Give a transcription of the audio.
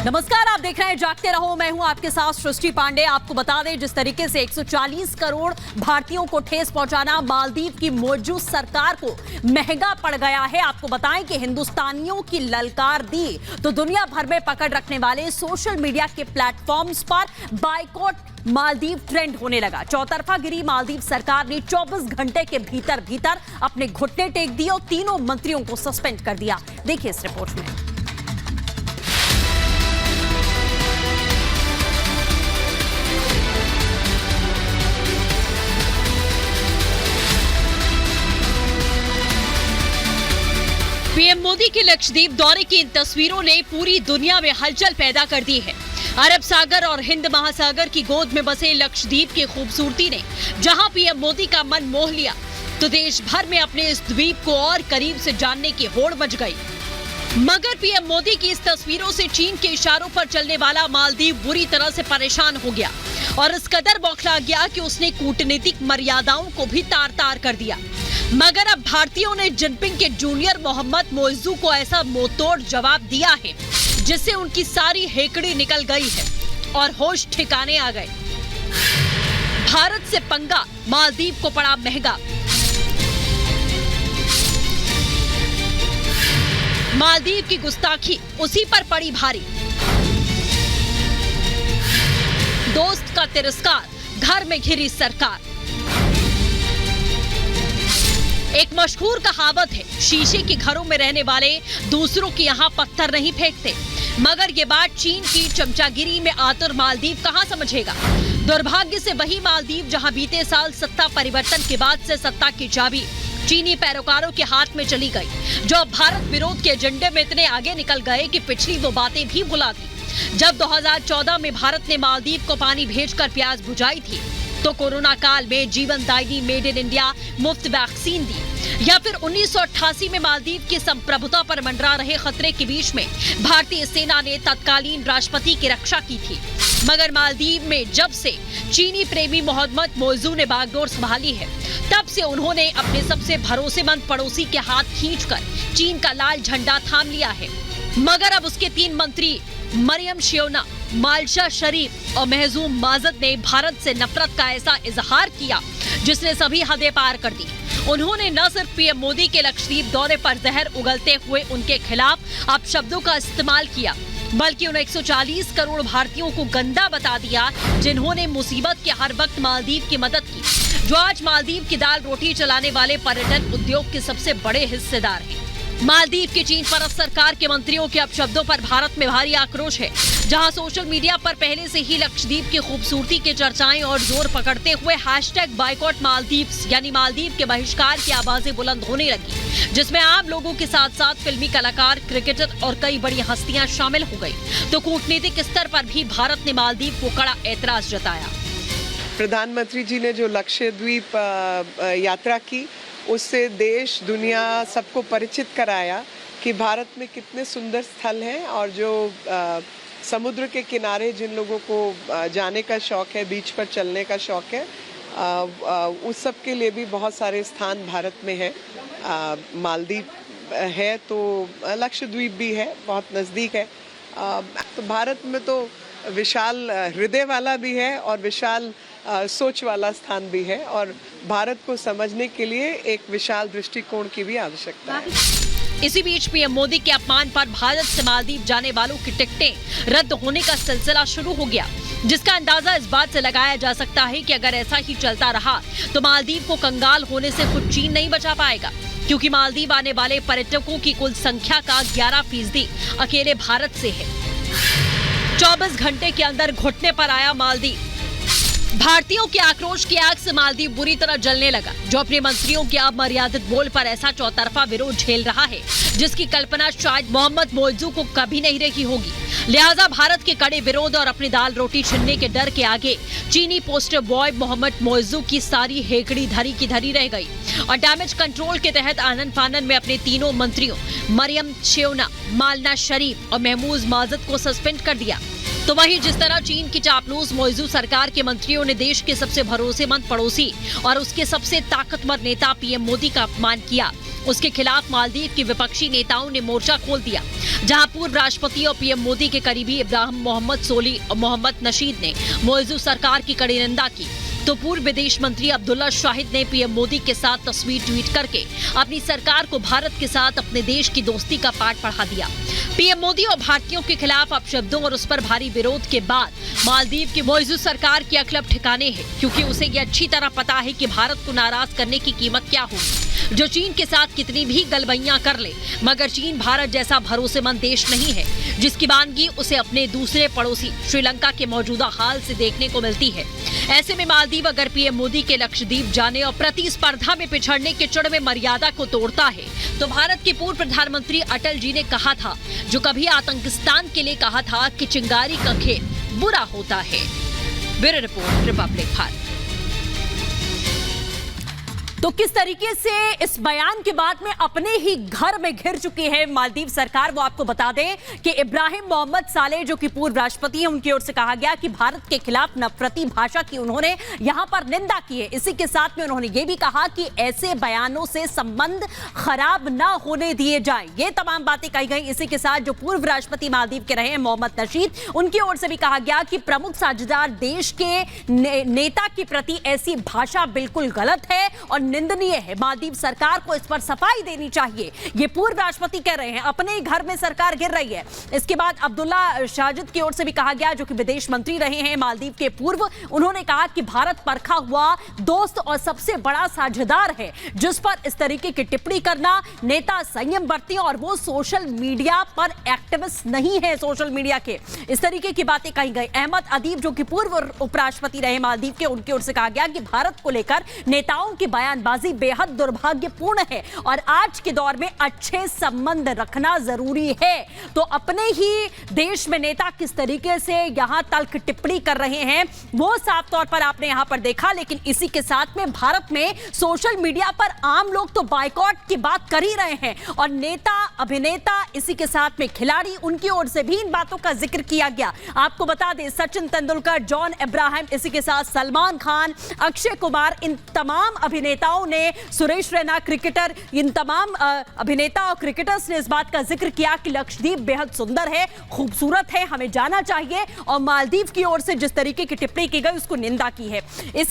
नमस्कार, आप देख रहे हैं जागते रहो। मैं हूं आपके साथ सृष्टि पांडे। आपको बता दें, जिस तरीके से 140 करोड़ भारतीयों को ठेस पहुंचाना मालदीव की मौजूद सरकार को महंगा पड़ गया है। आपको बताएं कि हिंदुस्तानियों की ललकार दी तो दुनिया भर में पकड़ रखने वाले सोशल मीडिया के प्लेटफॉर्म्स पर बाइकॉट मालदीव ट्रेंड होने लगा। चौतरफा गिरी मालदीव सरकार ने 24 घंटे के भीतर अपने घुटने टेक दिए और तीनों मंत्रियों को सस्पेंड कर दिया। देखिए इस रिपोर्ट में। पीएम मोदी के लक्षद्वीप दौरे की इन तस्वीरों ने पूरी दुनिया में हलचल पैदा कर दी है। अरब सागर और हिंद महासागर की गोद में बसे लक्षद्वीप की खूबसूरती ने जहां पीएम मोदी का मन मोह लिया, तो देश भर में अपने इस द्वीप को और करीब से जानने की होड़ मच गई। मगर पीएम मोदी की इस तस्वीरों से चीन के इशारों पर चलने वाला मालदीव बुरी तरह से परेशान हो गया और इस कदर बौखला गया कि उसने कूटनीतिक मर्यादाओं को भी तार-तार कर दिया। मगर अब भारतीयों ने जिनपिंग के जूनियर मोहम्मद मोइजू को ऐसा मुंहतोड़ जवाब दिया है जिससे उनकी सारी हेकड़ी निकल गई है और होश ठिकाने आ गए। भारत से पंगा मालदीव को पड़ा महंगा। मालदीव की गुस्ताखी उसी पर पड़ी भारी। दोस्त का तिरस्कार, घर में घिरी सरकार। एक मशहूर कहावत है, शीशे के घरों में रहने वाले दूसरों के यहाँ पत्थर नहीं फेंकते। मगर ये बात चीन की चमचागिरी में आतुर मालदीव कहाँ समझेगा। दुर्भाग्य से वही मालदीव जहाँ बीते साल सत्ता परिवर्तन के बाद से सत्ता की चाबी चीनी पैरोकारों के हाथ में चली गई, जो भारत विरोध के एजेंडे में इतने आगे निकल गए कि पिछली वो बातें भी भुला दी। जब 2014 में भारत ने मालदीव को पानी भेजकर प्यास बुझाई थी, तो कोरोना काल में जीवनदायिनी मेड इन इंडिया मुफ्त वैक्सीन दी, या फिर 1988 में मालदीव की संप्रभुता पर मंडरा रहे खतरे के बीच में भारतीय सेना ने तत्कालीन राष्ट्रपति की रक्षा की थी। मगर मालदीव में जब से चीनी प्रेमी मोहम्मद मोइजू ने बागडोर संभाली है, तब से उन्होंने अपने सबसे भरोसेमंद पड़ोसी के हाथ खींचकर चीन का लाल झंडा थाम लिया है। मगर अब उसके 3 मंत्री मरियम शेवना, मालशा शरीफ और महजूम माजद ने भारत से नफरत का ऐसा इजहार किया जिसने सभी हदें पार कर दी। उन्होंने न सिर्फ पीएम मोदी के लक्षद्वीप दौरे पर जहर उगलते हुए उनके खिलाफ अपशब्दों का इस्तेमाल किया, बल्कि उन 140 करोड़ भारतीयों को गंदा बता दिया जिन्होंने मुसीबत के हर वक्त मालदीव की मदद की, जो आज मालदीव की दाल रोटी चलाने वाले पर्यटन उद्योग के सबसे बड़े हिस्सेदार हैं। मालदीव की चीन परस्त सरकार के मंत्रियों के अपशब्दों पर भारत में भारी आक्रोश है। जहां सोशल मीडिया पर पहले से ही लक्षद्वीप की खूबसूरती के चर्चाएं और जोर पकड़ते हुए #बाइकॉट मालदीव्स यानी मालदीव के बहिष्कार की आवाजें बुलंद होने लगी, जिसमें आम लोगों के साथ साथ फिल्मी कलाकार, क्रिकेटर और कई बड़ी हस्तियां शामिल हो गई, तो कूटनीतिक स्तर पर भी भारत ने मालदीव को कड़ा ऐतराज जताया। प्रधानमंत्री जी ने जो लक्षद्वीप यात्रा की, उससे देश दुनिया सबको परिचित कराया कि भारत में कितने सुंदर स्थल हैं और जो समुद्र के किनारे जिन लोगों को जाने का शौक है, बीच पर चलने का शौक है, उस सब के लिए भी बहुत सारे स्थान भारत में हैं। मालदीव है तो लक्षद्वीप भी है, बहुत नज़दीक है। तो भारत में तो विशाल हृदय वाला भी है और विशाल सोच वाला स्थान भी है, और भारत को समझने के लिए एक विशाल दृष्टिकोण की भी आवश्यकता है। इसी बीच पीएम मोदी के अपमान पर भारत से मालदीव जाने वालों की टिकटें रद्द होने का सिलसिला शुरू हो गया, जिसका अंदाजा इस बात से लगाया जा सकता है कि अगर ऐसा ही चलता रहा तो मालदीव को कंगाल होने से खुद चीन नहीं बचा पाएगा, क्योंकि मालदीव आने वाले पर्यटकों की कुल संख्या का 11% अकेले भारत से है। 24 घंटे के अंदर घुटने पर आया मालदीव। भारतीयों के आक्रोश की आग से मालदीव बुरी तरह जलने लगा, जो अपने मंत्रियों के अमर्यादित बोल पर ऐसा चौतरफा विरोध झेल रहा है जिसकी कल्पना शायद मोहम्मद मोइजू को कभी नहीं रही होगी। लिहाजा भारत के कड़े विरोध और अपनी दाल रोटी छीनने के डर के आगे चीनी पोस्टर बॉय मोहम्मद मोइजू की सारी हेकड़ी धरी की धरी रह गई और डैमेज कंट्रोल के तहत आनन फानन में अपने तीनों मंत्रियों मरियम शेवना, मालना शरीफ और महमूद माजद को सस्पेंड कर दिया। तो वहीं जिस तरह चीन की चापलूस मौजूद सरकार के मंत्रियों ने देश के सबसे भरोसेमंद पड़ोसी और उसके सबसे ताकतवर नेता पीएम मोदी का अपमान किया, उसके खिलाफ मालदीव के विपक्षी नेताओं ने मोर्चा खोल दिया। जहां पूर्व राष्ट्रपति और पीएम मोदी के करीबी इब्राहिम मोहम्मद सोली और मोहम्मद नशीद ने मौजूद सरकार की कड़ी निंदा की, तो पूर्व विदेश मंत्री अब्दुल्ला शाहिद ने पीएम मोदी के साथ तस्वीर ट्वीट करके अपनी सरकार को भारत के साथ अपने देश की दोस्ती का पाठ पढ़ा दिया। पीएम मोदी और भारतीयों के खिलाफ अपशब्दों और उस पर भारी विरोध के बाद मालदीव की मौजूद सरकार की अकलब ठिकाने है, क्योंकि उसे ये अच्छी तरह पता है कि भारत को नाराज करने की कीमत क्या होगी। जो चीन के साथ कितनी भी गलबैयां कर ले, मगर चीन भारत जैसा भरोसेमंद देश नहीं है जिसकी वानगी उसे अपने दूसरे पड़ोसी श्रीलंका के मौजूदा हाल से देखने को मिलती है। ऐसे में मालदीव अगर पीएम मोदी के लक्षद्वीप जाने और प्रतिस्पर्धा में पिछड़ने के चुड़ में मर्यादा को तोड़ता है, तो भारत के पूर्व प्रधानमंत्री अटल जी ने कहा था, जो कभी आतंकिस्तान के लिए कहा था कि चिंगारी का खेल बुरा होता है। Bureau report, Republic Bharat. तो किस तरीके से इस बयान के बाद में अपने ही घर में घिर चुकी है मालदीव सरकार, वो आपको बता दें कि इब्राहिम मोहम्मद सालेह जो कि पूर्व राष्ट्रपति हैं, उनकी ओर से कहा गया कि भारत के खिलाफ नफरती भाषा की उन्होंने यहां पर निंदा की है। इसी के साथ में उन्होंने ये भी कहा कि ऐसे बयानों से संबंध खराब ना होने दिए जाएं। ये तमाम बातें कही गई। इसी के साथ जो पूर्व राष्ट्रपति मालदीव के रहे हैं मोहम्मद नशीद, उनकी ओर से भी कहा गया कि प्रमुख साझेदार देश के नेता के प्रति ऐसी भाषा बिल्कुल गलत है और निंदनीय है। मालदीव सरकार को इस पर सफाई देनी चाहिए। ये पूर्व राष्ट्रपति कह रहे हैं, अपने ही घर में सरकार गिर रही है। इसके बाद अब्दुल्ला शाहिद की ओर से भी कहा गया, जो कि विदेश मंत्री रहे हैं मालदीव के पूर्व, उन्होंने कहा कि भारत परखा हुआ दोस्त और सबसे बड़ा साझेदार है, जिस पर इस तरीके की टिप्पणी करना, नेता संयम बरतें और वो सोशल मीडिया पर एक्टिविस्ट नहीं है। सोशल मीडिया के इस तरीके की बातें कही गई। अहमद अदीब जो कि पूर्व उपराष्ट्रपति रहे मालदीव के, उनकी ओर से कहा गया कि भारत को लेकर नेताओं की बयानबाजी बेहद दुर्भाग्यपूर्ण है और आज के दौर में अच्छे संबंध रखना जरूरी है। तो अपने ही देश में नेता किस तरीके से यहां तल्ख टिप्पणी कर रहे हैं वो साफ तौर पर आपने यहां पर देखा। लेकिन इसी के साथ में भारत में सोशल मीडिया पर आम लोग तो बायकॉट की बात कर ही रहे हैं और नेता, अभिनेता, इसी के साथ में खिलाड़ी, उनकी ओर से भी इन बातों का जिक्र किया गया। आपको बता दें, सचिन तेंदुलकर, जॉन इब्राहिम, इसी के साथ सलमान खान, अक्षय कुमार, इन तमाम अभिनेताओं ने, सुरेश रैना क्रिकेटर, इन तमाम अभिनेता और क्रिकेटर्स ने इस बात का जिक्र किया कि लक्षद्वीप बेहद सुंदर है, खूबसूरत है, हमें जाना चाहिए। और मालदीव की ओर से जिस तरीके की टिप्पणी की गई उसको निंदा की है। इसी